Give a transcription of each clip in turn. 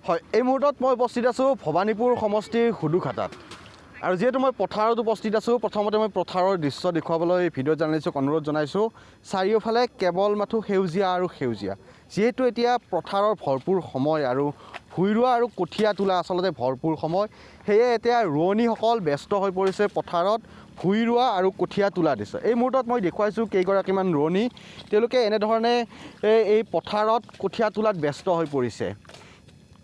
হয় এই মুহূৰ্তত মই উপস্থিত আছোঁ ভবানীপুৰ সমষ্টিৰ হুদুখাটাত আৰু যেহেতু মই পথাৰত উপস্থিত আছোঁ প্ৰথমতে মই পথাৰৰ দৃশ্য দেখুৱাবলৈ ভিডিঅ' জাৰ্নেলিষ্টক অনুৰোধ জনাইছোঁ চাৰিওফালে কেৱল মাথো সেউজীয়া আৰু সেউজীয়া যেহেতু এতিয়া পথাৰৰ ভৰপূৰ সময় আৰু ভুই ৰোৱা আৰু কঠীয়া তোলা আচলতে ভৰপূৰ সময় সেয়ে এতিয়া ৰোৱনীসকল ব্যস্ত হৈ পৰিছে পথাৰত ভুই ৰোৱা আৰু কঠীয়া তোলা দিছে এই মুহূৰ্তত মই দেখুৱাইছোঁ কেইগৰাকীমান ৰোৱনী তেওঁলোকে এনেধৰণে এই পথাৰত কঠীয়া তোলাত ব্যস্ত হৈ পৰিছে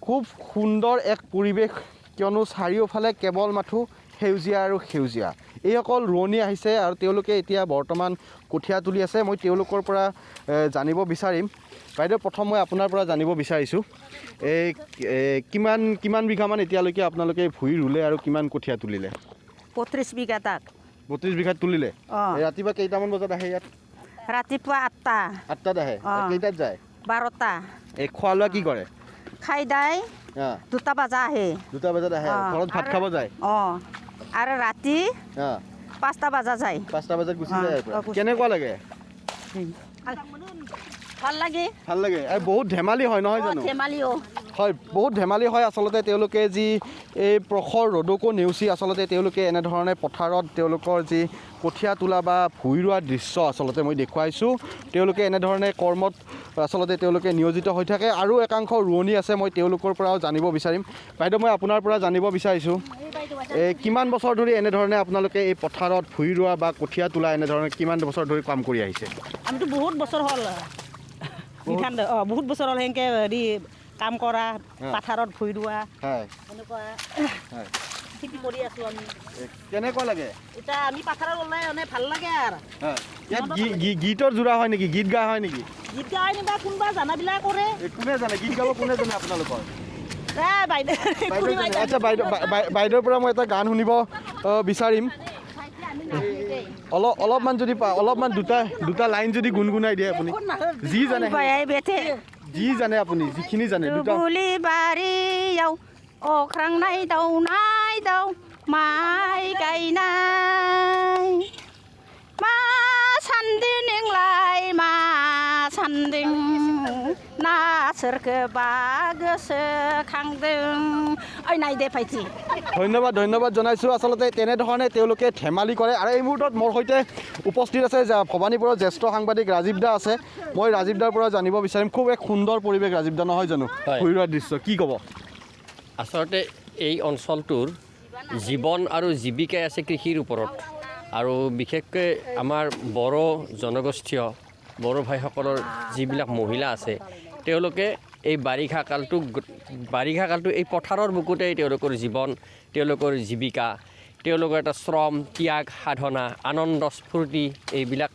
খুব সুন্দৰ এক পৰিৱেশ কিয়নো চাৰিওফালে কেৱল মাথো সেউজীয়া আৰু সেউজীয়া এইসকল ৰোৱনী আহিছে আৰু তেওঁলোকে এতিয়া বৰ্তমান কঠীয়া তুলি আছে মই তেওঁলোকৰ পৰা জানিব বিচাৰিম বাইদেউ প্ৰথম মই আপোনাৰ পৰা জানিব বিচাৰিছোঁ কিমান বিঘামান এতিয়ালৈকে আপোনালোকে ভুই ৰুলে আৰু কিমান কঠীয়া তুলিলে 32 বিঘা তাক 32 বিঘাত তুলিলে ৰাতিপুৱা কেইটামান বজাত আহে ইয়াত ৰাতিপুৱা 8টাত আহে কেইটাত যায় 12টা এই খোৱা লোৱা কি কৰে খাই দাই 2টা বজা আহে 2টা বজাত আহে ঘৰত ভাত খাব যায় আৰু ৰাতি 5টা বজা যায় 5টা বজাত গুচি যায় কেনেকুৱা লাগে ভাল লাগে আৰু বহুত ধেমালি হয় নহয় জানো হয় বহুত ধেমালি হয় আচলতে তেওঁলোকে যি এই প্ৰখৰ ৰ'দকো নেওচি আচলতে তেওঁলোকে এনেধৰণে পথাৰত তেওঁলোকৰ যি কঠীয়া তোলা বা ভুই ৰোৱা দৃশ্য আচলতে মই দেখুৱাইছোঁ তেওঁলোকে এনেধৰণে কৰ্মত আচলতে তেওঁলোকে নিয়োজিত হৈ থাকে আৰু একাংশ ৰোৱনী আছে মই তেওঁলোকৰ পৰাও জানিব বিচাৰিম বাইদেউ মই আপোনাৰ পৰা জানিব বিচাৰিছোঁ কিমান বছৰ ধৰি এনেধৰণে আপোনালোকে এই পথাৰত ভুই ৰোৱা বা কঠীয়া তোলা এনেধৰণে কিমান বছৰ ধৰি কাম কৰি আহিছে আমিতো বহুত বছৰ হ'ল বহুত বছৰ হ'ল সেনেকৈ হেৰি কাম কৰা পথাৰত ভুই ৰোৱা এনেকুৱা খেতি কৰি আছোঁ আমি কেনেকুৱা লাগে এতিয়া আমি পথাৰত ওলাই মানে ভাল লাগে আৰু ইয়াত গীতৰ যোৰা হয় নেকি গীত গা হয় নেকি গীত গাই নিবা কোনোবা জানাবিলাক কৰে কোনে জানে গীত গাব কোনে জানে আপোনালোকৰ বাইদেউ আচ্ছা বাইদেউৰ পৰা মই এটা গান শুনিব বিচাৰিম অলপমান যদি অলপমান দুটা লাইন যদি গুণগুণাই দিয়ে আপুনি যি জানে আপুনি যিখিনি জানে দুবুলি বাৰীয়াव अख्रांनाय दावनाय दाव माइ गायनाय मा सान्दों नोंलाय मा सान्दों ना सोरखौबा गोसोखांदों ओइ नायदे भाइटि ধন্যবাদ জনাইছোঁ আচলতে তেনেধৰণে তেওঁলোকে ধেমালি কৰে আৰু এই মুহূৰ্তত মোৰ সৈতে উপস্থিত আছে ভবানীপুৰৰ জ্যেষ্ঠ সাংবাদিক ৰাজীৱ দা আছে মই ৰাজীৱ দাৰ পৰা জানিব বিচাৰিম খুব এক সুন্দৰ পৰিৱেশ ৰাজীৱ দা নহয় জানো ভুই ৰোৱাৰ দৃশ্য কি ক'ব আচলতে এই অঞ্চলটোৰ জীৱন আৰু জীৱিকাই আছে কৃষিৰ ওপৰত আৰু বিশেষকৈ আমাৰ বড়ো জনগোষ্ঠীয় বড়ো ভাইসকলৰ যিবিলাক মহিলা আছে তেওঁলোকে এই বাৰিষা কালটো এই পথাৰৰ বুকুতেই তেওঁলোকৰ জীৱন তেওঁলোকৰ জীৱিকা তেওঁলোকৰ এটা শ্ৰম ত্যাগ সাধনা আনন্দ স্ফূৰ্তি এইবিলাক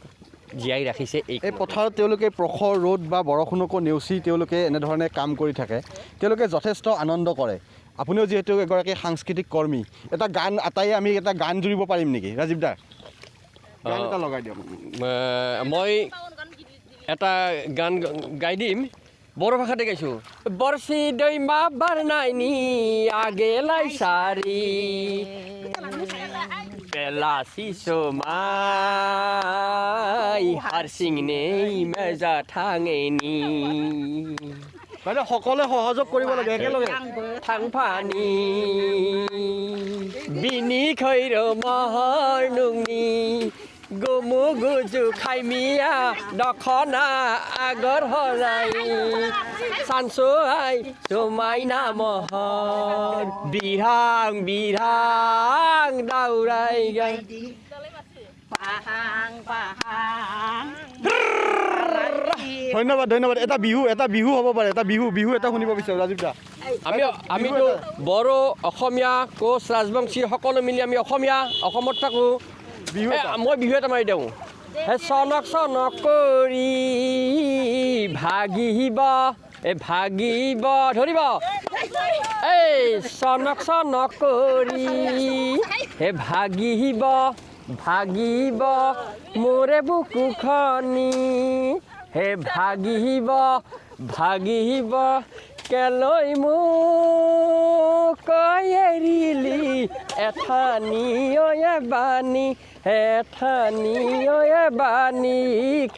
জীয়াই ৰাখিছে এই পথাৰত তেওঁলোকে প্ৰখৰ ৰ'দ বা বৰষুণকো নেওচি তেওঁলোকে এনেধৰণে কাম কৰি থাকে তেওঁলোকে যথেষ্ট আনন্দ কৰে আপুনিও যিহেতু এগৰাকী সাংস্কৃতিক কৰ্মী এটা গান আটাই আমি এটা গান জুৰিব পাৰিম নেকি ৰাজীৱ দা গান এটা লগাই দিয়ক মই এটা গান গাই দিম বড়ো ভাষাতে গাইছোঁ বৰশী দৈমা বাৰনাইনি আগেলাই সাৰি बेलासि समाय हारसिंनै मोजा थाङैनि মানে সকলোৱে সহযোগ কৰিব লাগে একেলগে थांफानि बिनि खैर महर नोंनि गोमो गोजौ खायमिया दखना आगर हराय सानसुहाय समायना महर बिरहां बिरहां दावराय गाय ধন্যবাদ এটা বিহু হ'ব পাৰে এটা বিহু এটা শুনিব বিচাৰোঁ ৰাজীৱ দা আমিতো বড়ো অসমীয়া কোচ ৰাজবংশী সকলো মিলি আমি অসমত থাকোঁ মই বিহু এটা মাৰি দিওঁ চনক কৰি ভাগিব ধৰিব এই চনক কৰি ভাগিব মোৰে বুকুখনি ভাগিব কেলৈ মোক এৰিলি এঠানিয়ে বাণী এঠানিয়ে বাণী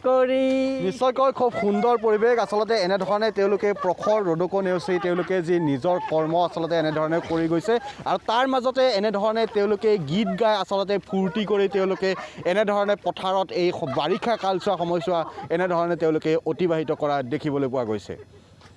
কৰি। নিশ্চয়কৈ খুব সুন্দৰ পৰিৱেশ। আচলতে এনেধৰণে তেওঁলোকে প্ৰখৰ ৰ'দকো নেওচি তেওঁলোকে যি নিজৰ কৰ্ম আচলতে এনেধৰণে কৰি গৈছে আৰু তাৰ মাজতে এনেধৰণে তেওঁলোকে গীত গাই আচলতে ফূৰ্তি কৰি তেওঁলোকে এনেধৰণে পথাৰত এই বাৰিষা কালছোৱা সময়ছোৱা এনেধৰণে তেওঁলোকে অতিবাহিত কৰা দেখিবলৈ পোৱা গৈছে।